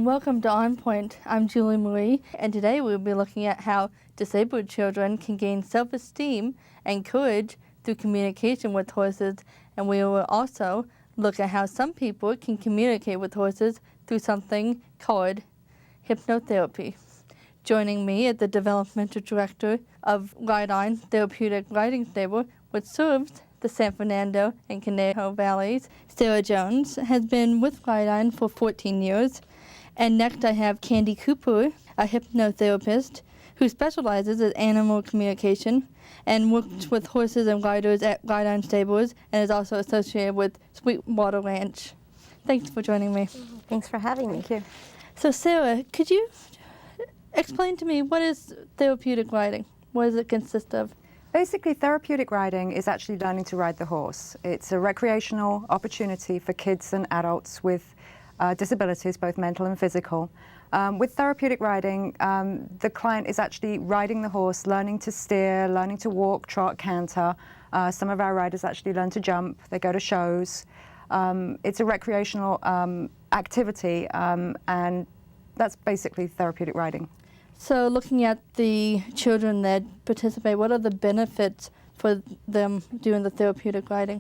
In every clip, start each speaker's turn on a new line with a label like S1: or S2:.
S1: and welcome to On Point. I'm Julie Moree, and today we'll be looking at how disabled children can gain self-esteem and courage through communication with horses, and we will also look at how some people can communicate with horses through something called hypnotherapy. Joining me is the developmental director of Ride On Therapeutic Riding Stable, which serves the San Fernando and Conejo Valleys. Sarah Jones has been with Ride On for 14 years. And next I have Candy Cooper, a hypnotherapist who specializes in animal communication and works with horses and riders at Ride On Stables and is also associated with Sweetwater Ranch. Thanks for joining me.
S2: Thanks for having me.
S3: Thank you.
S1: So Sarah, could you explain to me what is therapeutic riding? What does it consist of?
S3: Basically, therapeutic riding is actually learning to ride the horse. It's a recreational opportunity for kids and adults with disabilities, both mental and physical. With therapeutic riding, the client is actually riding the horse, learning to steer, learning to walk, trot, canter. Some of our riders actually learn to jump. They go to shows. It's a recreational activity, and that's basically therapeutic riding.
S1: So looking at the children that participate, what are the benefits for them doing the therapeutic riding?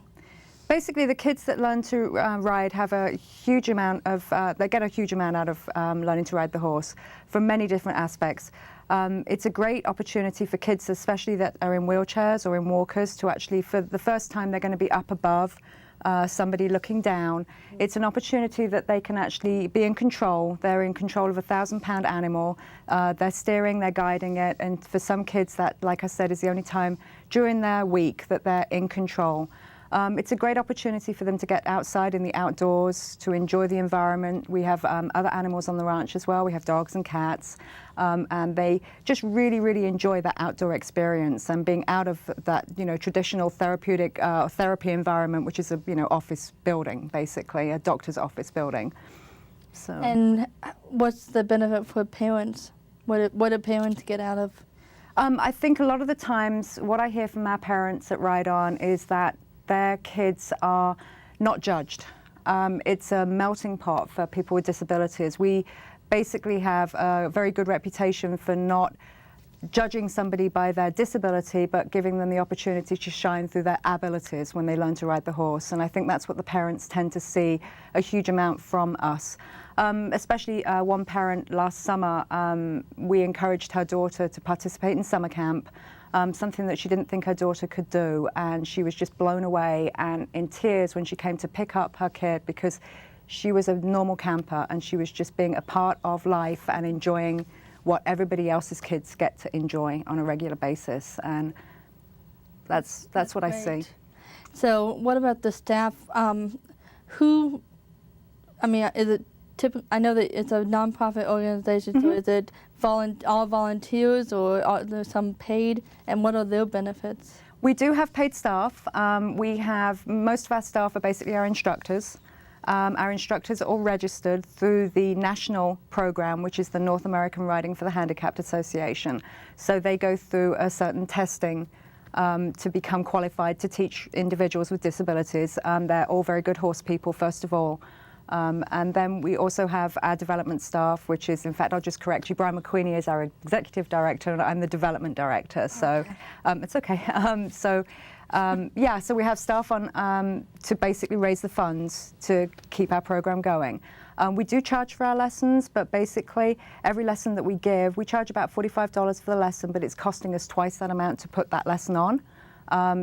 S3: Basically, the kids that learn to ride have a huge amount of, they get a huge amount out of learning to ride the horse from many different aspects. It's a great opportunity for kids, especially that are in wheelchairs or in walkers, to actually, for the first time, they're going to be up above somebody looking down. It's an opportunity that they can actually be in control. They're in control of a 1,000-pound animal. They're steering, they're guiding it, and for some kids that, like I said, is the only time during their week that they're in control. It's a great opportunity for them to get outside in the outdoors, to enjoy the environment. We have other animals on the ranch as well. We have dogs and cats, and they just really, really enjoy that outdoor experience and being out of that, traditional therapeutic therapy environment, which is a, office building, basically, a doctor's office building. So.
S1: And what's the benefit for parents? What do parents get out of?
S3: I think a lot of the times what I hear from our parents at Ride On is that their kids are not judged. It's a melting pot for people with disabilities. We basically have a very good reputation for not judging somebody by their disability, but giving them the opportunity to shine through their abilities when they learn to ride the horse. And I think that's what the parents tend to see a huge amount from us. Especially one parent last summer, we encouraged her daughter to participate in summer camp. Something that she didn't think her daughter could do, and she was just blown away and in tears when she came to pick up her kid, because she was a normal camper and she was just being a part of life and enjoying what everybody else's kids get to enjoy on a regular basis, and that's what I see.
S1: So what about the staff? Is it I know that it's a nonprofit organization, so is it all volunteers or are there some paid, and what are their benefits?
S3: We do have paid staff. We have, most of our staff are basically our instructors. Our instructors are all registered through the national program, which is the North American Riding for the Handicapped Association. So they go through a certain testing to become qualified to teach individuals with disabilities. They're all very good horse people, first of all. And then we also have our development staff, which is, in fact, I'll just correct you, Brian McQueenie is our executive director and I'm the development director, so it's okay. So we have staff on to basically raise the funds to keep our program going. We do charge for our lessons, but basically every lesson that we give, we charge about $45 for the lesson, but it's costing us twice that amount to put that lesson on.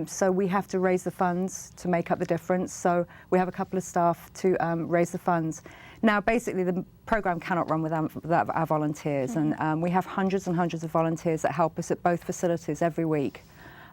S3: So we have to raise the funds to make up the difference. So we have a couple of staff to raise the funds. Now, basically, the program cannot run without our volunteers, and we have hundreds and hundreds of volunteers that help us at both facilities every week.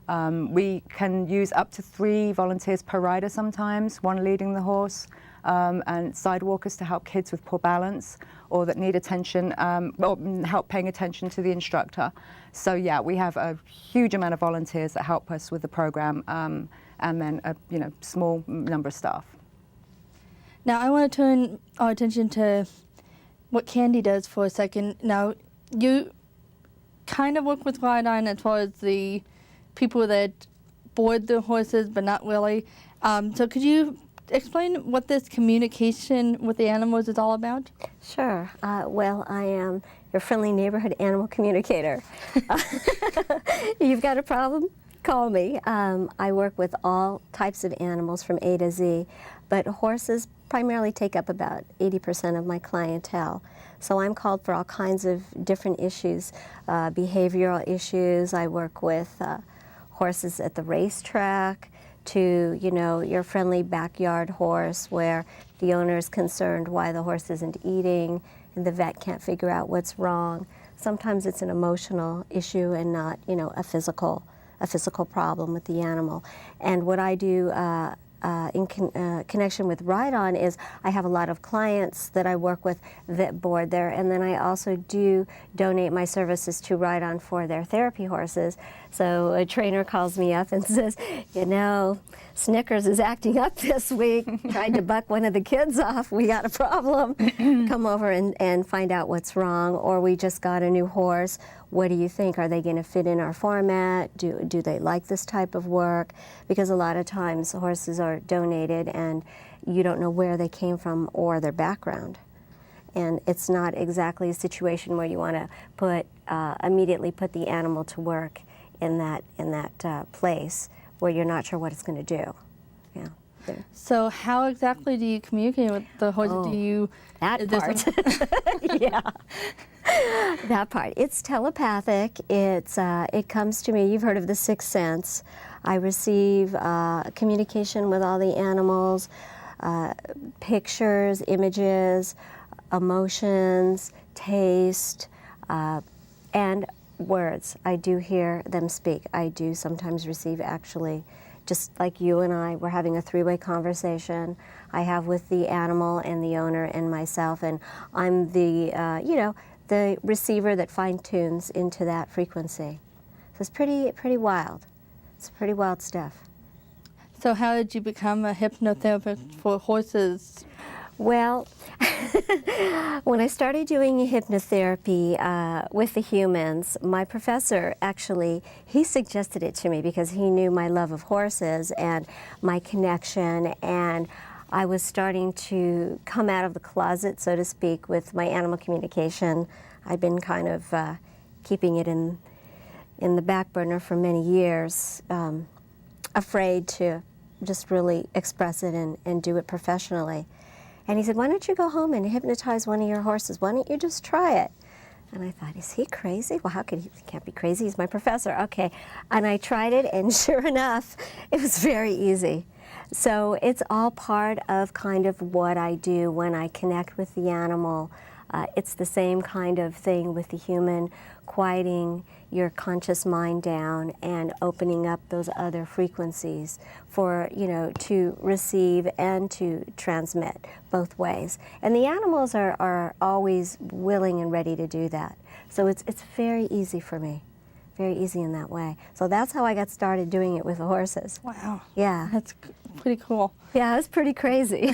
S3: We can use up to 3 volunteers per rider sometimes, one leading the horse, and sidewalkers to help kids with poor balance or that need attention, or help paying attention to the instructor. So yeah, we have a huge amount of volunteers that help us with the program, and then a small number of staff.
S1: Now I want to turn our attention to what Candy does for a second. Now you kind of work with Ride On as far as the people that board the horses, but not really. So could you explain what this communication with the animals is all about?
S2: Sure. Well, I am your friendly neighborhood animal communicator. You've got a problem? Call me. I work with all types of animals from A to Z, but horses primarily take up about 80% of my clientele. So I'm called for all kinds of different issues, behavioral issues. I work with horses at the racetrack, to, you know, your friendly backyard horse where the owner is concerned why the horse isn't eating and the vet can't figure out what's wrong. Sometimes it's an emotional issue and not, you know, a physical problem with the animal. And what I do in connection with Ride On is I have a lot of clients that I work with that board there, and then I also do donate my services to Ride On for their therapy horses. So a trainer calls me up and says, you know, Snickers is acting up this week, tried to buck one of the kids off, we got a problem. Come over and find out what's wrong, or we just got a new horse. What do you think? Are they going to fit in our format? Do they like this type of work? Because a lot of times horses are donated and you don't know where they came from or their background. And it's not exactly a situation where you want to put immediately put the animal to work in that place where you're not sure what it's going to do. Yeah. There.
S1: So how exactly do you communicate with the horse?
S2: Oh,
S1: do you
S2: that part? Yeah, that part. It's telepathic. It comes to me. You've heard of the sixth sense. I receive communication with all the animals, pictures, images, emotions, taste, and words. I do hear them speak. I do sometimes receive, actually, just like you and I, we're having a three-way conversation I have with the animal and the owner and myself, and I'm the, you know, the receiver that fine-tunes into that frequency. So it's pretty wild. It's pretty wild stuff.
S1: So how did you become a hypnotherapist for horses?
S2: Well, when I started doing hypnotherapy with the humans, my professor actually, he suggested it to me because he knew my love of horses and my connection, and I was starting to come out of the closet, so to speak, with my animal communication. I'd been kind of keeping it in the back burner for many years, afraid to just really express it and do it professionally. And he said, why don't you go home and hypnotize one of your horses? Why don't you just try it? And I thought, is he crazy? Well, how could he can't be crazy, he's my professor. Okay. And I tried it, and sure enough, it was very easy. So it's all part of kind of what I do when I connect with the animal. It's the same kind of thing with the human, quieting your conscious mind down and opening up those other frequencies for, you know, to receive and to transmit both ways. And the animals are always willing and ready to do that. So it's very easy for me, very easy in that way. So that's how I got started doing it with the horses.
S1: Wow.
S2: Yeah.
S1: That's pretty cool.
S2: Yeah, it was pretty crazy.